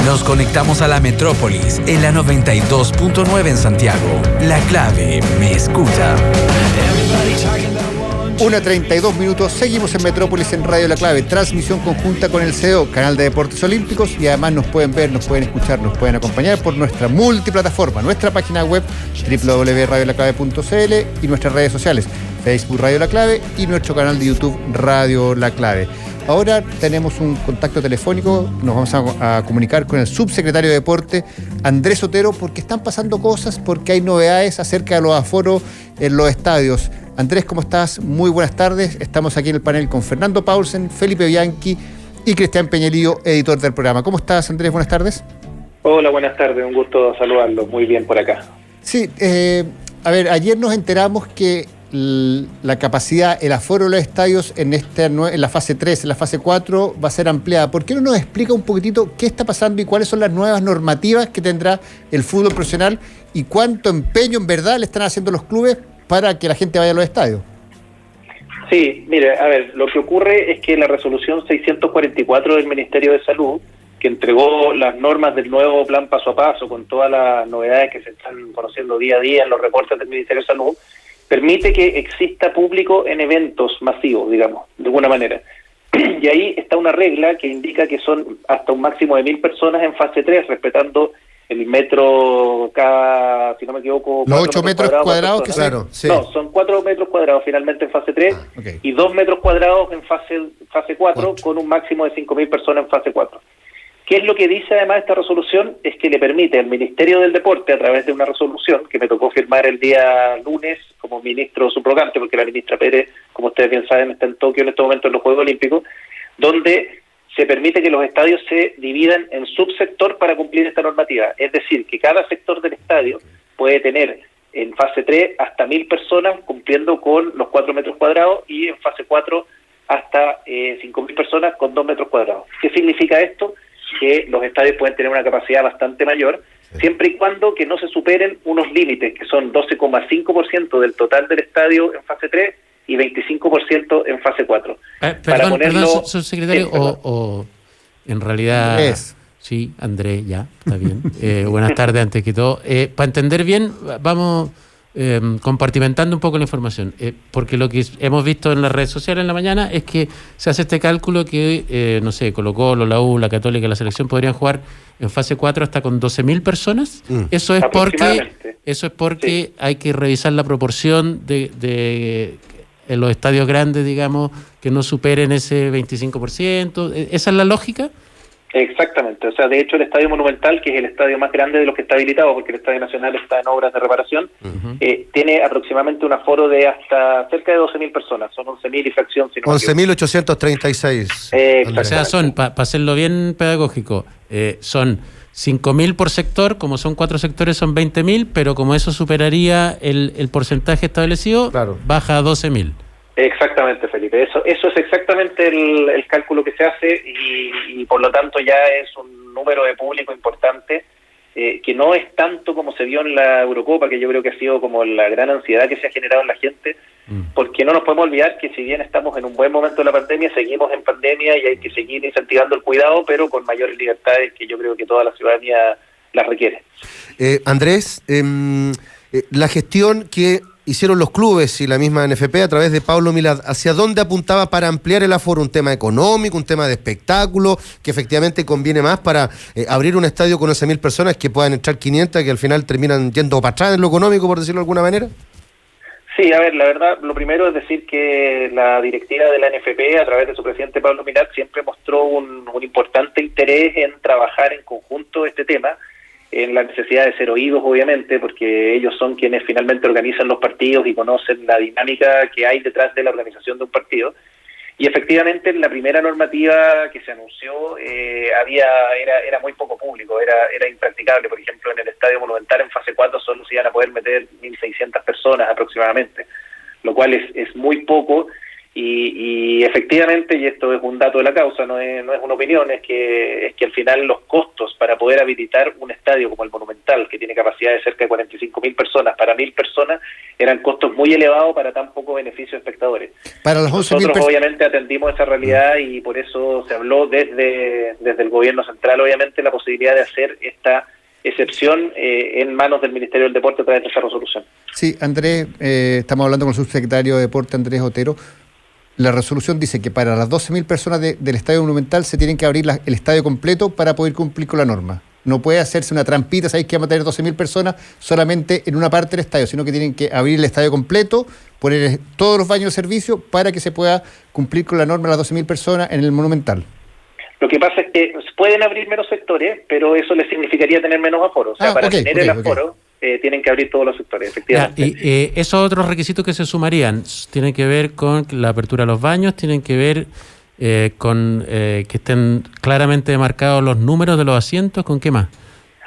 Nos conectamos a la metrópolis en la 92.9 en Santiago. La Clave me escucha. 1:32, seguimos en Metrópolis en Radio La Clave, transmisión conjunta con el CEO, Canal de Deportes Olímpicos, y además nos pueden ver, nos pueden escuchar, nos pueden acompañar por nuestra multiplataforma, nuestra página web www.radiolaclave.cl y nuestras redes sociales, Facebook Radio La Clave y nuestro canal de YouTube Radio La Clave. Ahora tenemos un contacto telefónico, nos vamos a comunicar con el subsecretario de Deporte, Andrés Otero, porque están pasando cosas, porque hay novedades acerca de los aforos en los estadios. Andrés, ¿cómo estás? Muy buenas tardes. Estamos aquí en el panel con Fernando Paulsen, Felipe Bianchi y Cristian Peñalillo, editor del programa. ¿Cómo estás, Andrés? Buenas tardes. Hola, buenas tardes. Un gusto saludarlos. Muy bien por acá. Sí, ayer nos enteramos que la capacidad, el aforo de los estadios en la fase 3, en la fase 4 va a ser ampliada. ¿Por qué no nos explica un poquitito qué está pasando y cuáles son las nuevas normativas que tendrá el fútbol profesional y cuánto empeño en verdad le están haciendo los clubes para que la gente vaya a los estadios? Sí, mire, a ver, lo que ocurre es que la resolución 644 del Ministerio de Salud, que entregó las normas del nuevo plan paso a paso con todas las novedades que se están conociendo día a día en los reportes del Ministerio de Salud, permite que exista público en eventos masivos, digamos, de alguna manera. Y ahí está una regla que indica que son hasta un máximo de 1.000 personas en fase 3, respetando el metro cada, si no me equivoco... Los 8 metros cuadrados que claro, sí. No, son 4 metros cuadrados finalmente en fase 3 okay. Y 2 metros cuadrados en fase 4 con un máximo de 5.000 personas en fase 4. ¿Qué es lo que dice además esta resolución? Es que le permite al Ministerio del Deporte, a través de una resolución que me tocó firmar el día lunes como ministro subrogante, porque la ministra Pérez, como ustedes bien saben, está en Tokio en este momento en los Juegos Olímpicos, donde se permite que los estadios se dividan en subsector para cumplir esta normativa. Es decir, que cada sector del estadio puede tener en fase 3 hasta 1.000 personas cumpliendo con los 4 metros cuadrados y en fase 4 hasta 5.000 personas con 2 metros cuadrados. ¿Qué significa esto? Que los estadios pueden tener una capacidad bastante mayor, siempre y cuando que no se superen unos límites, que son 12,5% del total del estadio en fase 3 y 25% en fase 4. Perdón, subsecretario, o en realidad... Sí, Andrés, ya, está bien. Buenas tardes, antes que todo. Para entender bien, vamos compartimentando un poco la información, porque lo que hemos visto en las redes sociales en la mañana es que se hace este cálculo que, no sé, Colo-Colo, la U, la Católica, la Selección podrían jugar en fase 4 hasta con 12.000 personas. Eso es porque sí, hay que revisar la proporción de en los estadios grandes, digamos, que no superen ese 25%. ¿Esa es la lógica? Exactamente, o sea, de hecho el Estadio Monumental, que es el estadio más grande de los que está habilitado, porque el Estadio Nacional está en obras de reparación, tiene aproximadamente un aforo de hasta cerca de 12.000 personas, son 11.000 y fracción. Si no 11.836. O sea, son, para hacerlo bien pedagógico, son 5.000 por sector, como son 4 sectores son 20.000, pero como eso superaría el porcentaje establecido, claro, baja a 12.000. Exactamente, Felipe. Eso es exactamente el cálculo que se hace y por lo tanto ya es un número de público importante que no es tanto como se vio en la Eurocopa, que yo creo que ha sido como la gran ansiedad que se ha generado en la gente, porque no nos podemos olvidar que si bien estamos en un buen momento de la pandemia, seguimos en pandemia y hay que seguir incentivando el cuidado, pero con mayores libertades que yo creo que toda la ciudadanía las requiere. Andrés, la gestión que hicieron los clubes y la misma NFP a través de Pablo Milad, ¿hacia dónde apuntaba para ampliar el aforo? ¿Un tema económico, un tema de espectáculo, que efectivamente conviene más para abrir un estadio con 11.000 personas que puedan entrar 500, que al final terminan yendo para atrás en lo económico, por decirlo de alguna manera? Sí, a ver, la verdad, lo primero es decir que la directiva de la NFP, a través de su presidente Pablo Milad, siempre mostró un importante interés en trabajar en conjunto este tema, en la necesidad de ser oídos, obviamente, porque ellos son quienes finalmente organizan los partidos y conocen la dinámica que hay detrás de la organización de un partido. Y efectivamente, en la primera normativa que se anunció, era muy poco público, era impracticable. Por ejemplo, en el Estadio Monumental, en fase 4, solo se iban a poder meter 1.600 personas aproximadamente, lo cual es muy poco. Y efectivamente, y esto es un dato de la causa, no es una opinión, es que al final los costos para poder habilitar un estadio como el Monumental, que tiene capacidad de cerca de 45.000 personas, para 1.000 personas, eran costos muy elevados para tan poco beneficio de espectadores. Para las 11.000 Nosotros obviamente atendimos esa realidad y por eso se habló desde el gobierno central, obviamente, la posibilidad de hacer esta excepción en manos del Ministerio del Deporte a través de esa resolución. Sí, Andrés, estamos hablando con el subsecretario de Deporte, Andrés Otero. La resolución dice que para las 12.000 personas del Estadio Monumental se tienen que abrir el estadio completo para poder cumplir con la norma. No puede hacerse una trampita, sabéis que vamos a tener 12.000 personas solamente en una parte del estadio, sino que tienen que abrir el estadio completo, poner todos los baños de servicio para que se pueda cumplir con la norma de las 12.000 personas en el Monumental. Lo que pasa es que pueden abrir menos sectores, pero eso les significaría tener menos aforo. O sea, para tener el aforo tienen que abrir todos los sectores, efectivamente. Y esos otros requisitos que se sumarían tienen que ver con la apertura de los baños, tienen que ver con que estén claramente demarcados los números de los asientos, ¿con qué más?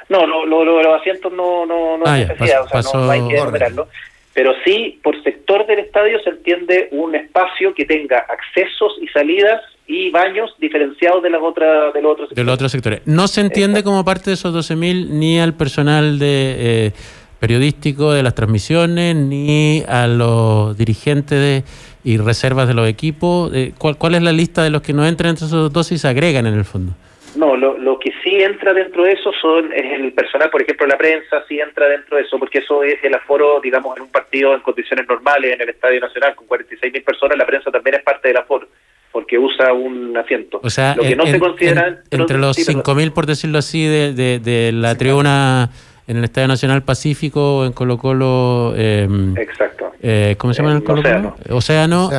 No, los asientos no es necesidad, no hay que enumerarlo. Pero sí, por sector del estadio se entiende un espacio que tenga accesos y salidas y baños diferenciados de los otros sectores. De los otros sectores. No se entiende como parte de esos 12.000 ni al personal de periodístico de las transmisiones, ni a los dirigentes y reservas de los equipos. ¿Cuál es la lista de los que no entran entre esos 12 y se agregan en el fondo? No, lo que sí entra dentro de eso es el personal, por ejemplo, la prensa sí entra dentro de eso, porque eso es el aforo, digamos, en un partido en condiciones normales, en el Estadio Nacional, con 46.000 personas, la prensa también es parte del aforo, porque usa un asiento. O sea, lo que no se considera entre los 5.000, por decirlo así, de la tribuna en el Estadio Nacional Pacífico, en Colo-Colo... exacto. ¿Cómo se llama el Colo-Colo? Océano.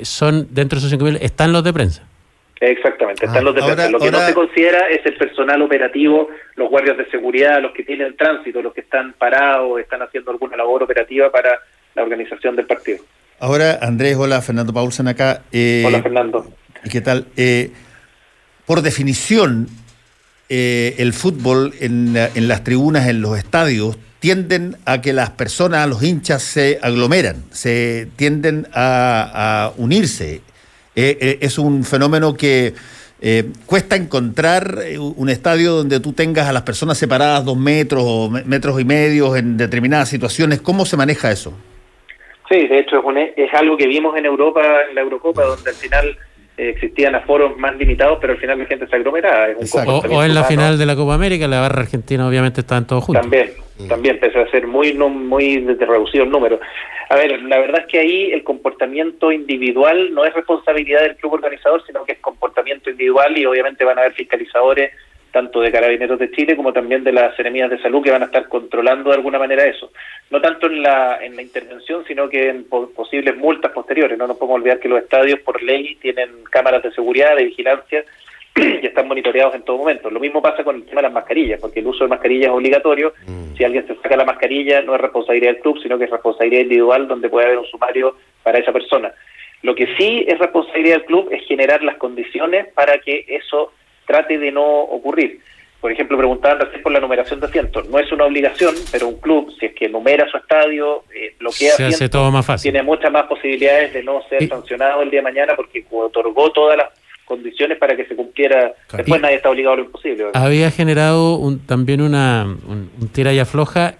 Son, dentro de esos 5.000, están los de prensa. Exactamente, están los de prensa. Lo que no se considera es el personal operativo, los guardias de seguridad, los que tienen tránsito, los que están parados, están haciendo alguna labor operativa para la organización del partido. Ahora, Andrés, hola, Fernando Paulsen acá. Hola, Fernando. ¿Qué tal? Por definición, el fútbol en las tribunas, en los estadios, tienden a que las personas, los hinchas, se aglomeran, se tienden a unirse. Es un fenómeno que cuesta encontrar un estadio donde tú tengas a las personas separadas 2 metros o metros y medio en determinadas situaciones. ¿Cómo se maneja eso? Sí, de hecho es algo que vimos en Europa, en la Eurocopa, donde al final existían aforos más limitados, pero al final la gente se aglomeraba. O en la final de la Copa América, la barra argentina obviamente estaban todos juntos. También pese a ser muy reducido el número. A ver, la verdad es que ahí el comportamiento individual no es responsabilidad del club organizador, sino que es comportamiento individual y obviamente van a haber fiscalizadores tanto de Carabineros de Chile como también de las Seremías de Salud que van a estar controlando de alguna manera eso. No tanto en la intervención, sino que en posibles multas posteriores. No nos podemos olvidar que los estadios por ley tienen cámaras de seguridad, de vigilancia y están monitoreados en todo momento. Lo mismo pasa con el tema de las mascarillas, porque el uso de mascarillas es obligatorio. Si alguien se saca la mascarilla no es responsabilidad del club, sino que es responsabilidad individual donde puede haber un sumario para esa persona. Lo que sí es responsabilidad del club es generar las condiciones para que eso trate de no ocurrir. Por ejemplo, preguntaban recién por la numeración de asientos. No es una obligación, pero un club, si es que numera su estadio, bloquea se hace todo más fácil. Tiene muchas más posibilidades de no ser sancionado el día de mañana porque otorgó todas las condiciones para que se cumpliera. Después nadie está obligado a lo imposible. Había generado también un tira y afloja.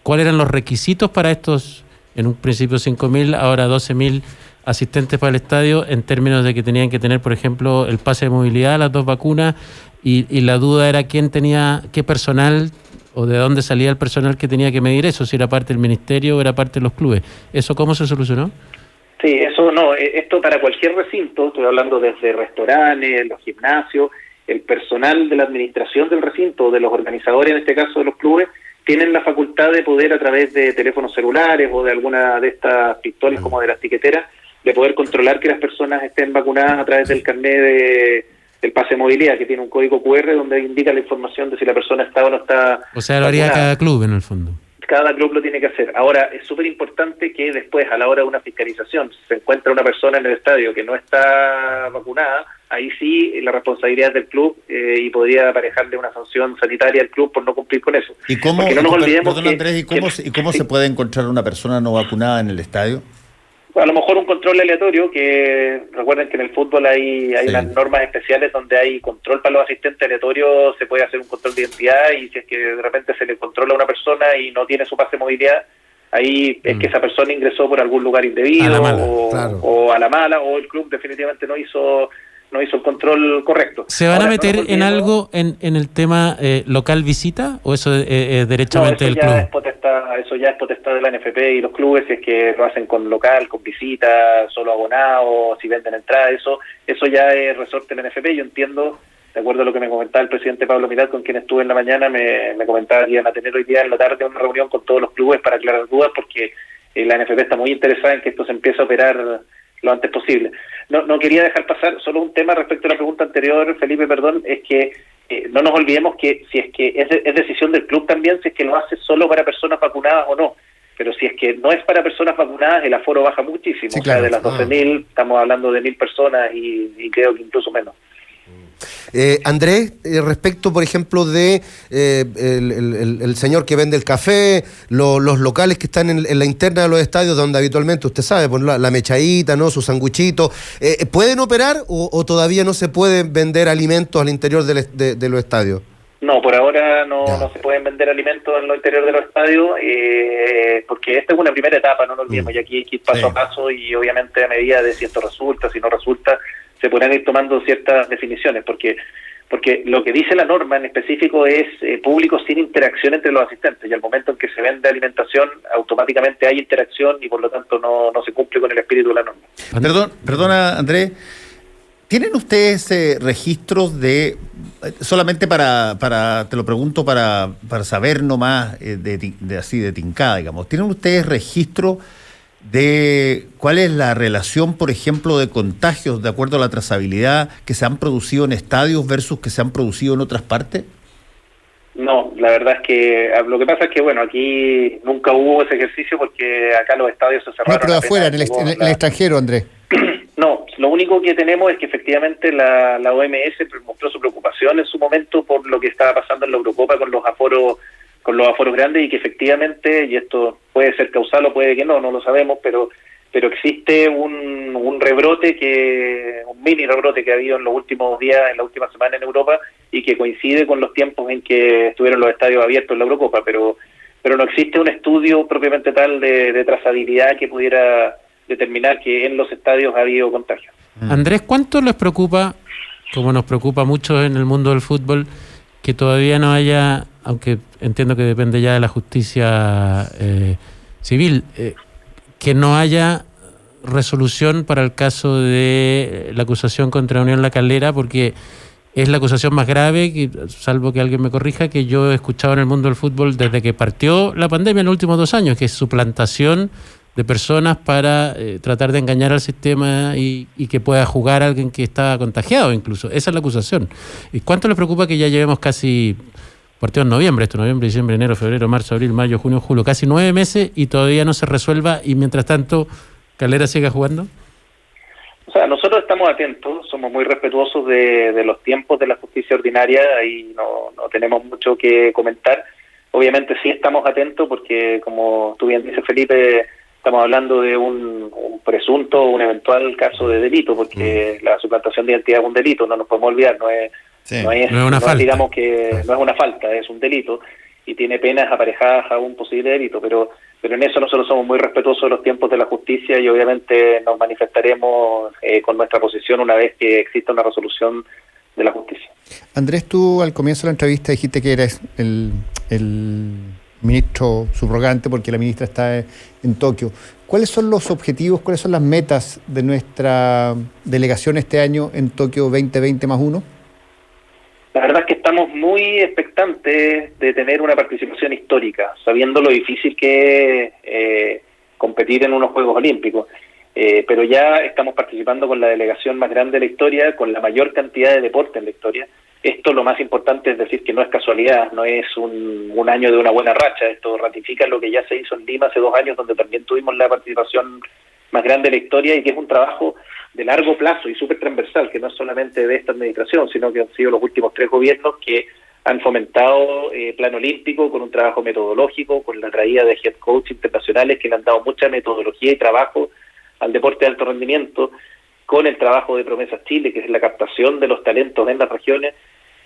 ¿Cuáles eran los requisitos para estos, en un principio 5.000, ahora 12.000 asistentes para el estadio, en términos de que tenían que tener, por ejemplo, el pase de movilidad, las 2 vacunas, y la duda era qué personal o de dónde salía el personal que tenía que medir eso, si era parte del ministerio o era parte de los clubes? ¿Eso cómo se solucionó? Sí, eso no, esto para cualquier recinto, estoy hablando desde restaurantes, los gimnasios, el personal de la administración del recinto, de los organizadores, en este caso de los clubes, tienen la facultad de poder a través de teléfonos celulares o de alguna de estas pistolas como de las tiqueteras, de poder controlar que las personas estén vacunadas a través del carnet del pase de movilidad, que tiene un código QR donde indica la información de si la persona está o no está. O sea, lo haría cada club en el fondo. Cada club lo tiene que hacer. Ahora, es súper importante que después, a la hora de una fiscalización, si se encuentra una persona en el estadio que no está vacunada, ahí sí la responsabilidad es del club y podría aparejarle una sanción sanitaria al club por no cumplir con eso. ¿Y cómo, no nos olvidemos Andrés, ¿y cómo se puede encontrar una persona no vacunada en el estadio? A lo mejor un control aleatorio, que recuerden que en el fútbol hay unas normas especiales donde hay control para los asistentes aleatorios, se puede hacer un control de identidad y si es que de repente se le controla a una persona y no tiene su pase de movilidad, ahí es que esa persona ingresó por algún lugar indebido o a la mala, o el club definitivamente no hizo el control correcto. ¿Se van a meter en algo en el tema local visita o eso es derechamente del club? Eso ya es potestad de la NFP y los clubes, si es que lo hacen con local, con visita, solo abonados, si venden entradas, eso ya es resorte de la NFP. Yo entiendo, de acuerdo a lo que me comentaba el presidente Pablo Milad, con quien estuve en la mañana, me comentaba que iban a tener hoy día en la tarde una reunión con todos los clubes para aclarar dudas, porque la NFP está muy interesada en que esto se empiece a operar lo antes posible. No quería dejar pasar solo un tema respecto a la pregunta anterior, Felipe, perdón, es que no nos olvidemos que si es que es decisión del club también, si es que lo hace solo para personas vacunadas o no, pero si es que no es para personas vacunadas, el aforo baja muchísimo, sí, claro. O sea, de las 12.000 estamos hablando de 1.000 personas y creo que incluso menos. Andrés, respecto, por ejemplo, de el señor que vende el café, los locales que están en la interna de los estadios, donde habitualmente, usted sabe, pues la mechadita, ¿no? Su sanguchito, ¿pueden operar o todavía no se pueden vender alimentos al interior de los estadios? No, por ahora no se pueden vender alimentos en lo interior de los estadios, porque esta es una primera etapa, no nos olvidemos, y aquí hay que ir paso a paso, y obviamente a medida de si esto resulta, si no resulta, se podrán ir tomando ciertas definiciones, porque lo que dice la norma en específico es público sin interacción entre los asistentes, y al momento en que se vende alimentación, automáticamente hay interacción y por lo tanto no se cumple con el espíritu de la norma. Perdona, Andrés, ¿tienen ustedes registros de, solamente para te lo pregunto para saber nomás de así de tincada, digamos, ¿tienen ustedes registro de cuál es la relación, por ejemplo, de contagios de acuerdo a la trazabilidad que se han producido en estadios versus que se han producido en otras partes? No, la verdad es que lo que pasa es que, bueno, aquí nunca hubo ese ejercicio porque acá los estadios se cerraron. No, pero afuera, en el extranjero, Andrés. No, lo único que tenemos es que efectivamente la OMS mostró su preocupación en su momento por lo que estaba pasando en la Eurocopa con los aforos grandes y que efectivamente, y esto puede ser causal o puede que no lo sabemos, pero existe un rebrote un mini rebrote que ha habido en los últimos días, en la última semana en Europa y que coincide con los tiempos en que estuvieron los estadios abiertos en la Eurocopa, pero no existe un estudio propiamente tal de trazabilidad que pudiera determinar que en los estadios ha habido contagio. Andrés, ¿cuánto les preocupa, como nos preocupa mucho en el mundo del fútbol, que todavía no haya, aunque entiendo que depende ya de la justicia civil, que no haya resolución para el caso de la acusación contra Unión La Calera, porque es la acusación más grave, salvo que alguien me corrija, que yo he escuchado en el mundo del fútbol desde que partió la pandemia en los últimos 2 años, que es suplantación de personas para tratar de engañar al sistema y que pueda jugar a alguien que está contagiado incluso. Esa es la acusación. ¿Y cuánto les preocupa que ya llevemos casi, partido en noviembre, noviembre, diciembre, enero, febrero, marzo, abril, mayo, junio, julio, casi 9 meses y todavía no se resuelva y mientras tanto Calera siga jugando? O sea, nosotros estamos atentos, somos muy respetuosos de los tiempos de la justicia ordinaria y no tenemos mucho que comentar. Obviamente sí estamos atentos porque, como tú bien dices, Felipe, estamos hablando de un presunto, un eventual caso de delito, porque la suplantación de identidad es un delito, no nos podemos olvidar, no es una falta. Digamos que no es una falta, es un delito y tiene penas aparejadas a un posible delito, pero en eso nosotros somos muy respetuosos de los tiempos de la justicia y obviamente nos manifestaremos con nuestra posición una vez que exista una resolución de la justicia. Andrés, tú al comienzo de la entrevista dijiste que eres el ministro subrogante porque la ministra está en Tokio. ¿Cuáles son los objetivos, cuáles son las metas de nuestra delegación este año en Tokio 2020+1? La verdad es que estamos muy expectantes de tener una participación histórica, sabiendo lo difícil que es competir en unos Juegos Olímpicos. Pero ya estamos participando con la delegación más grande de la historia, con la mayor cantidad de deporte en la historia. Esto, lo más importante es decir que no es casualidad, no es un año de una buena racha. Esto ratifica lo que ya se hizo en Lima hace 2 años, donde también tuvimos la participación más grande de la historia y que es un trabajo de largo plazo y súper transversal, que no es solamente de esta administración, sino que han sido los últimos 3 gobiernos que han fomentado plan olímpico con un trabajo metodológico, con la traída de head coach internacionales que le han dado mucha metodología y trabajo al deporte de alto rendimiento, con el trabajo de Promesas Chile, que es la captación de los talentos en las regiones,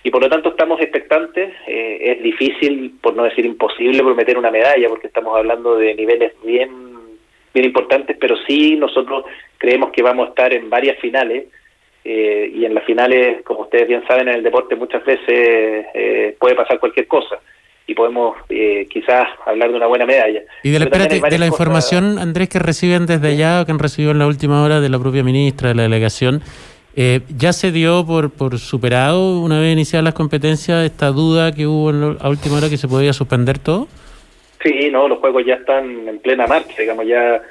y por lo tanto estamos expectantes. Es difícil, por no decir imposible, prometer una medalla, porque estamos hablando de niveles bien importantes, pero sí nosotros creemos que vamos a estar en varias finales, y en las finales, como ustedes bien saben, en el deporte muchas veces puede pasar cualquier cosa, y podemos quizás hablar de una buena medalla. Y de la información, Andrés, que reciben desde allá, o que han recibido en la última hora de la propia ministra, de la delegación, ¿ya se dio por superado, una vez iniciadas las competencias, esta duda que hubo a última hora que se podía suspender todo? Sí, no, los juegos ya están en plena marcha, digamos, ya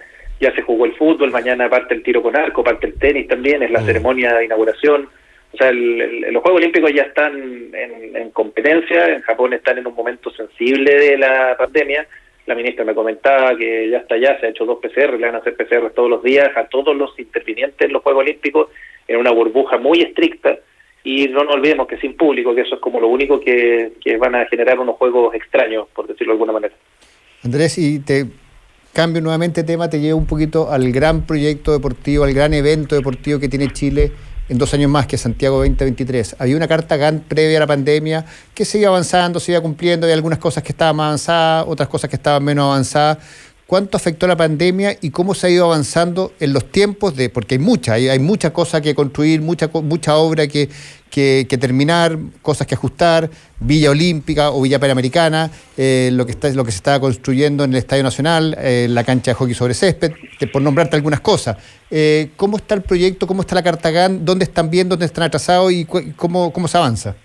se jugó el fútbol, mañana parte el tiro con arco, parte el tenis también, es la ceremonia de inauguración. O sea, los Juegos Olímpicos ya están en competencia. En Japón están en un momento sensible de la pandemia. La ministra me comentaba que ya está allá, se ha hecho 2 PCR, le van a hacer PCR todos los días a todos los intervinientes en los Juegos Olímpicos, en una burbuja muy estricta, y no nos olvidemos que sin público, que eso es como lo único que van a generar unos juegos extraños, por decirlo de alguna manera. Andrés, y te cambio nuevamente de tema, te llevo un poquito al gran proyecto deportivo, al gran evento deportivo que tiene Chile en 2 años más, que es Santiago 2023. Había una carta GAN previa a la pandemia que se iba avanzando, se iba cumpliendo, hay algunas cosas que estaban más avanzadas, otras cosas que estaban menos avanzadas. ¿Cuánto afectó la pandemia y cómo se ha ido avanzando en los tiempos porque hay mucha cosa que construir, mucha obra que terminar, cosas que ajustar, Villa Olímpica o Villa Panamericana, lo que se estaba construyendo en el Estadio Nacional, la cancha de hockey sobre césped, por nombrarte algunas cosas. ¿Cómo está el proyecto? ¿Cómo está la carta GAN? ¿Dónde están bien? ¿Dónde están atrasados? ¿Y cómo se avanza?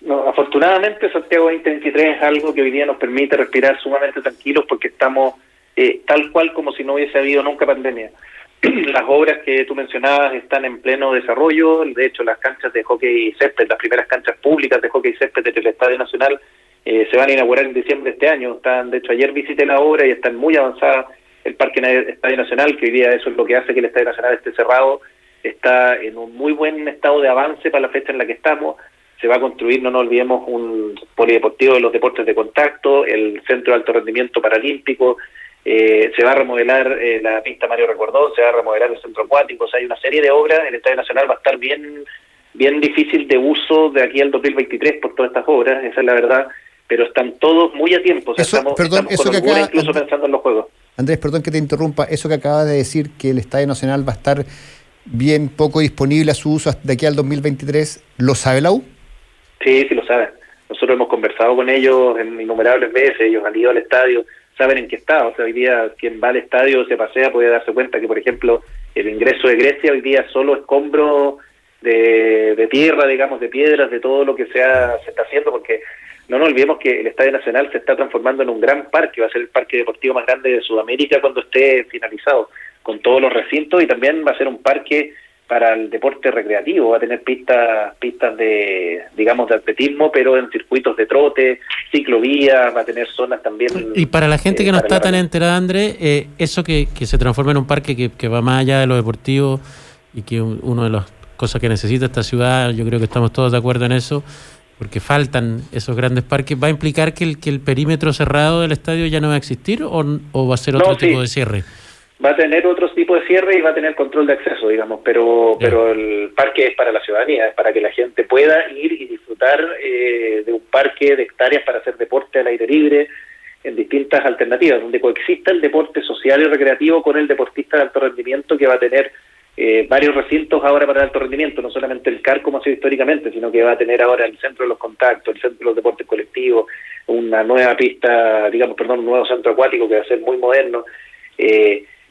No, afortunadamente Santiago 2023 es algo que hoy día nos permite respirar sumamente tranquilos, porque estamos tal cual como si no hubiese habido nunca pandemia. Las obras que tú mencionabas están en pleno desarrollo. De hecho, las canchas de hockey y césped, las primeras canchas públicas de hockey y césped del Estadio Nacional se van a inaugurar en diciembre de este año. De hecho, ayer visité la obra y están muy avanzadas. El Parque Estadio Nacional, que hoy día eso es lo que hace que el Estadio Nacional esté cerrado, está en un muy buen estado de avance para la fecha en la que estamos. Se va a construir, no nos olvidemos, un polideportivo de los deportes de contacto, el centro de alto rendimiento paralímpico. Se va a remodelar la pista Mario Recordón, se va a remodelar el centro acuático. O sea, hay una serie de obras. El Estadio Nacional va a estar bien difícil de uso de aquí al 2023 por todas estas obras, esa es la verdad, pero están todos muy a tiempo. O sea, estamos con alguna incluso pensando en los juegos. Andrés, perdón que te interrumpa, eso que acabas de decir, que el Estadio Nacional va a estar bien poco disponible a su uso de aquí al 2023, ¿lo sabe la U? Sí, lo saben. Nosotros hemos conversado con ellos en innumerables veces, ellos han ido al estadio, saben en qué está. O sea, hoy día quien va al estadio, se pasea, puede darse cuenta que, por ejemplo, el ingreso de Grecia hoy día solo escombro de tierra, digamos, de piedras, de todo lo que se está haciendo, porque no nos olvidemos que el Estadio Nacional se está transformando en un gran parque, va a ser el parque deportivo más grande de Sudamérica cuando esté finalizado, con todos los recintos, y también va a ser un parque para el deporte recreativo, va a tener pistas de, digamos, de atletismo, pero en circuitos de trote, ciclovía, va a tener zonas también. Y para la gente que no está tan enterada, Andrés, eso que se transforma en un parque que va más allá de lo deportivo, y que una de las cosas que necesita esta ciudad, yo creo que estamos todos de acuerdo en eso, porque faltan esos grandes parques, ¿va a implicar que el perímetro cerrado del estadio ya no va a existir o va a ser otro tipo de cierre? Va a tener otro tipo de cierre y va a tener control de acceso, digamos, pero el parque es para la ciudadanía, es para que la gente pueda ir y disfrutar de un parque de hectáreas para hacer deporte al aire libre en distintas alternativas, donde coexista el deporte social y recreativo con el deportista de alto rendimiento, que va a tener varios recintos ahora para el alto rendimiento, no solamente el CAR como ha sido históricamente, sino que va a tener ahora el centro de los contactos, el centro de los deportes colectivos, una nueva pista, un nuevo centro acuático que va a ser muy moderno,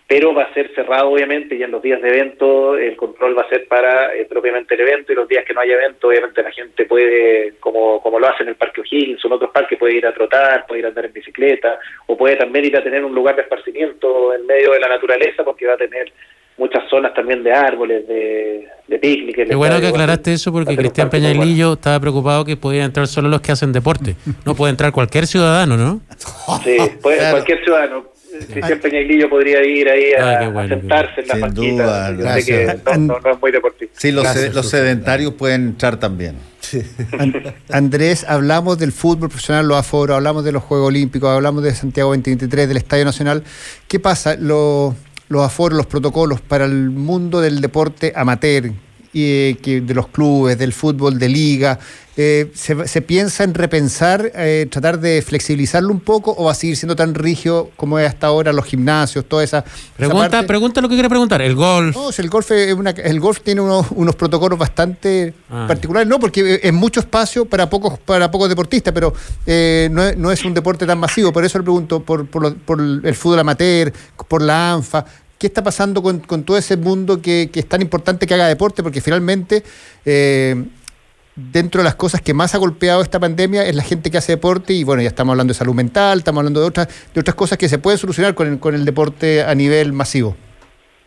pero va a ser cerrado obviamente, y en los días de evento el control va a ser para propiamente el evento, y los días que no haya evento obviamente la gente puede, como lo hace en el Parque O'Higgins o en otros parques, puede ir a trotar, puede ir a andar en bicicleta, o puede también ir a tener un lugar de esparcimiento en medio de la naturaleza, porque va a tener muchas zonas también de árboles, de picnic. Qué bueno que aclaraste eso, porque Cristian Peñailillo estaba preocupado que podían entrar solo los que hacen deporte. No puede entrar cualquier ciudadano, ¿no? Sí, cualquier ciudadano. Cristian Peñailillo podría ir ahí a sentarse en la banquita. Yo sé que no es muy deportivo. Sí, los sedentarios pueden entrar también. Sí. Andrés, hablamos del fútbol profesional, los aforos, hablamos de los Juegos Olímpicos, hablamos de Santiago 2023, del Estadio Nacional. ¿Qué pasa? los aforos, los protocolos para el mundo del deporte amateur, de los clubes, del fútbol, de liga, ¿se piensa en repensar, tratar de flexibilizarlo un poco, o va a seguir siendo tan rígido como es hasta ahora los gimnasios, toda esa Pregunta lo que quiere preguntar. El golf. No, el golf tiene unos protocolos bastante particulares, no, porque es mucho espacio para pocos deportistas, pero no es un deporte tan masivo. Por eso le pregunto por el fútbol amateur, por la ANFA. ¿Qué está pasando con todo ese mundo que es tan importante que haga deporte? Porque finalmente, dentro de las cosas que más ha golpeado esta pandemia es la gente que hace deporte, y bueno, ya estamos hablando de salud mental, estamos hablando de otras cosas que se pueden solucionar con el deporte a nivel masivo.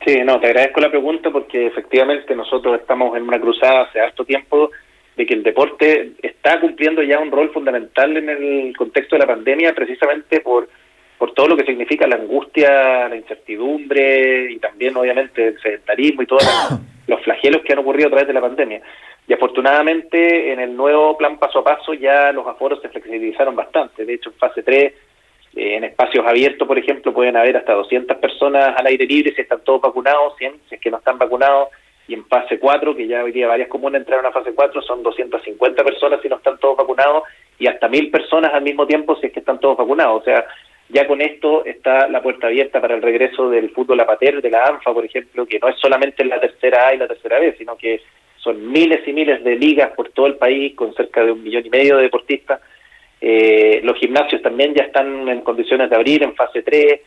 Sí, te agradezco la pregunta, porque efectivamente nosotros estamos en una cruzada hace harto tiempo de que el deporte está cumpliendo ya un rol fundamental en el contexto de la pandemia, precisamente por todo lo que significa la angustia, la incertidumbre y también obviamente el sedentarismo y todos los flagelos que han ocurrido a través de la pandemia. Y afortunadamente en el nuevo plan paso a paso ya los aforos se flexibilizaron bastante. De hecho, en fase 3, en espacios abiertos, por ejemplo, pueden haber hasta 200 personas al aire libre si están todos vacunados, 100 si es que no están vacunados. Y en fase 4, que ya hoy día varias comunas entraron a fase 4, son 250 personas si no están todos vacunados, y hasta 1.000 personas al mismo tiempo si es que están todos vacunados. O sea, ya con esto está la puerta abierta para el regreso del fútbol amateur, de la ANFA, por ejemplo, que no es solamente en la tercera A y la tercera B, sino que son miles y miles de ligas por todo el país, con cerca de 1,5 millones de deportistas. Los gimnasios también ya están en condiciones de abrir en fase 3,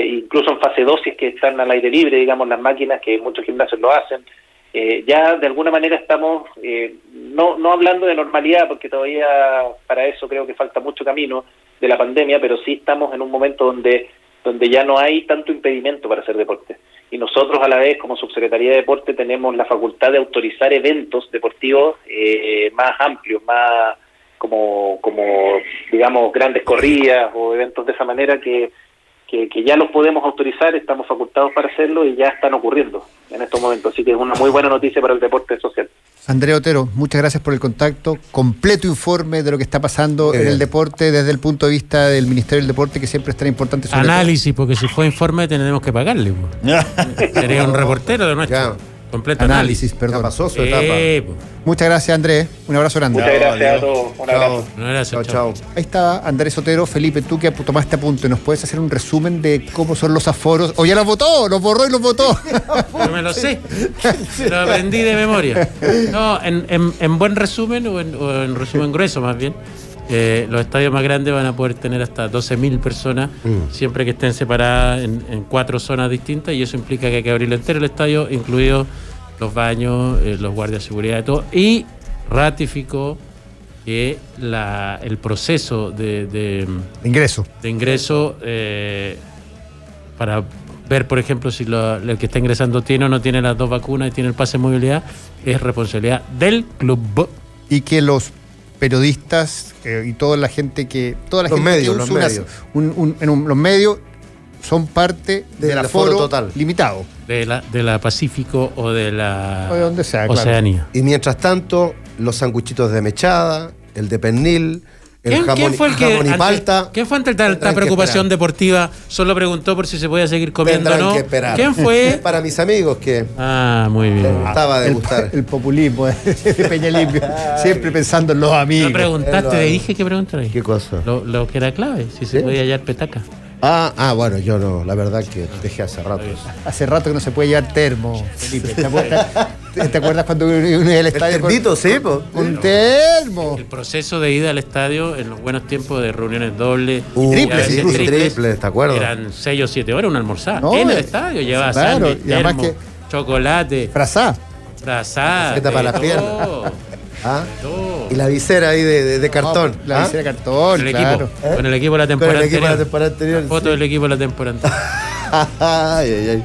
incluso en fase 2, si es que están al aire libre, digamos, las máquinas, que muchos gimnasios lo hacen. Ya de alguna manera estamos, no hablando de normalidad, porque todavía para eso creo que falta mucho camino de la pandemia, pero sí estamos en un momento donde ya no hay tanto impedimento para hacer deporte. Y nosotros a la vez, como Subsecretaría de Deporte, tenemos la facultad de autorizar eventos deportivos más amplios, más como digamos grandes corridas o eventos de esa manera que ya los podemos autorizar, estamos facultados para hacerlo y ya están ocurriendo en estos momentos. Así que es una muy buena noticia para el deporte social. Andrés Otero, muchas gracias por el contacto. Completo informe de lo que está pasando en el deporte desde el punto de vista del Ministerio del Deporte, que siempre es tan importante. Análisis, porque si fue informe tenemos que pagarle. Sería un reportero de nuestro. Completo análisis, perdón. Ya pasó su etapa. Muchas gracias, Andrés. Un abrazo grande. Muchas gracias a todos. Un abrazo. Un abrazo. Chao. Ahí está Andrés Otero. Felipe, tú que tomaste apunte, ¿nos puedes hacer un resumen de cómo son los aforos? ¿O ya los votó? ¿Los borró y los votó? Yo me lo sé. Lo aprendí de memoria. No, en buen resumen, o en resumen grueso más bien, los estadios más grandes van a poder tener hasta 12.000 personas, siempre que estén separadas en 4 zonas distintas, y eso implica que hay que abrir entero el estadio, incluidos los baños, los guardias de seguridad y todo, y ratificó que el proceso de ingreso para ver, por ejemplo, si el que está ingresando tiene o no tiene las 2 vacunas y tiene el pase de movilidad, es responsabilidad del club. Y que los periodistas y toda la gente que los medios son parte del aforo total limitado de la Pacífico o de la donde sea, Oceanía. Claro. Y mientras tanto, los sanguchitos de mechada, el de pernil, el jamón y palta. ¿Quién fue ante tanta preocupación deportiva? Solo preguntó por si se podía seguir comiendo o no. ¿Quién fue? Para mis amigos que... muy bien. Me gustaba degustar. El populismo de Peña Limpio. Siempre pensando en los amigos. No preguntaste, te dije que preguntaras. ¿Qué cosa? Lo que era clave, si se podía hallar petaca. Bueno, yo no, la verdad que dejé hace rato. Hace rato que no se puede llevar termo, Felipe. ¿Te acuerdas cuando uno iba al estadio? El termito, con termo. El proceso de ida al estadio en los buenos tiempos de reuniones dobles. Triples, ¿te acuerdas? Eran 6 o 7 horas una almorzada. En el estadio llevaba sándwich, termo, chocolate. Frazá. Para las piernas. Y la visera ahí de cartón. La visera de cartón, claro. Con el equipo de la temporada anterior. Foto del equipo de la temporada anterior.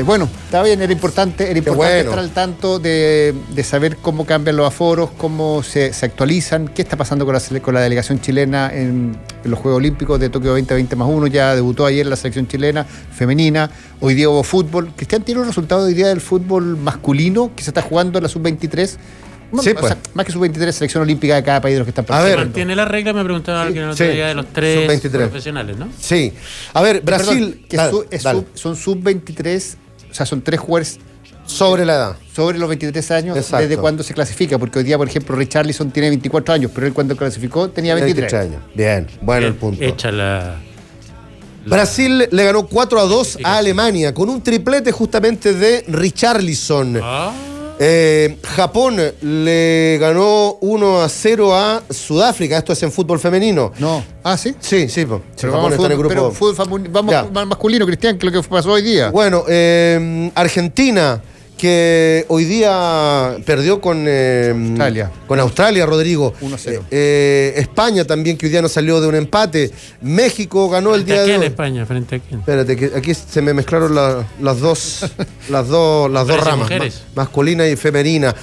Bueno, está bien, era importante estar al tanto de saber cómo cambian los aforos, cómo se actualizan, qué está pasando con la delegación chilena en los Juegos Olímpicos de Tokio 2020+1. Ya debutó ayer la selección chilena femenina, hoy día hubo fútbol. Cristian, ¿tiene un resultado hoy día del fútbol masculino que se está jugando en la sub-23? Sí, pues. Más que sub-23, selección olímpica de cada país de los que están participando. ¿Se mantiene la regla? Me preguntaba alguien el otro día de los 3 profesionales, ¿no? Sí. A ver, Brasil... son sub-23, o sea, son 3 jugadores... Sobre la edad. Sobre los 23 años. Exacto. Desde cuando se clasifica, porque hoy día, por ejemplo, Richarlison tiene 24 años, pero él cuando clasificó tenía 23 años. Bien, bueno el punto. Brasil le ganó 4-2 a Alemania con un triplete justamente de Richarlison. Japón le ganó 1-0 a Sudáfrica. Esto es en fútbol femenino. No. ¿Sí? Sí. Pero Japón está en el grupo. Vamos masculino, Cristian, que es lo que pasó hoy día. Bueno, Argentina, que hoy día perdió con Australia, Rodrigo. 1-0. España también, que hoy día no salió de un empate. México ganó el día de hoy. España? ¿Frente a quién? Espérate, que aquí se me mezclaron las dos ramas, masculina y femenina.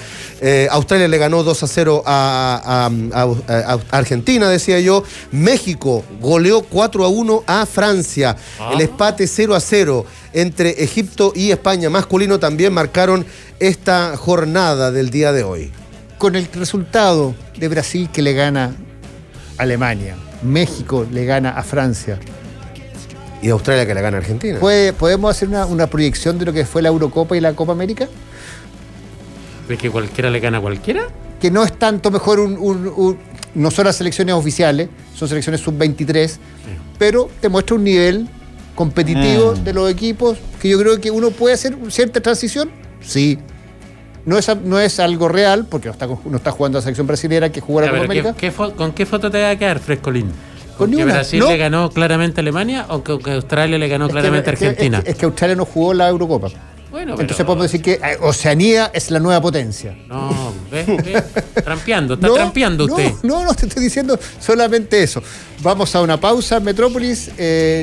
Australia le ganó 2-0 a Argentina, decía yo. México goleó 4-1 a Francia. El empate 0-0 entre Egipto y España masculino también marcaron esta jornada del día de hoy. Con el resultado de Brasil, que le gana a Alemania, México le gana a Francia y Australia, que le gana a Argentina. ¿Podemos hacer una proyección de lo que fue la Eurocopa y la Copa América? ¿Ves que cualquiera le gana a cualquiera? Que no es tanto mejor no son las selecciones oficiales, son selecciones sub-23, pero te muestra un nivel competitivo de los equipos, que yo creo que uno puede hacer cierta transición, sí. No es algo real, porque no está jugando la selección brasileña que jugó la Copa América. ¿Con qué foto te va a quedar, Frescolín? ¿Con que Brasil le ganó claramente a Alemania o que Australia le ganó claramente a Argentina? Es que Australia no jugó la Eurocopa. Bueno, entonces podemos decir que Oceanía es la nueva potencia. No, ¿ves? Trampeando, trampeando usted. No, te estoy diciendo solamente eso. Vamos a una pausa, Metrópolis,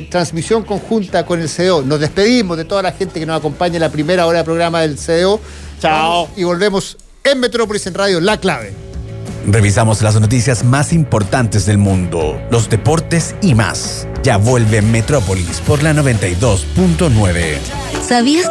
transmisión conjunta con el CDO. Nos despedimos de toda la gente que nos acompaña en la primera hora de programa del CDO. Chao. Y volvemos en Metrópolis en Radio La Clave. Revisamos las noticias más importantes del mundo, los deportes y más. Ya vuelve Metrópolis por la 92.9. ¿Sabías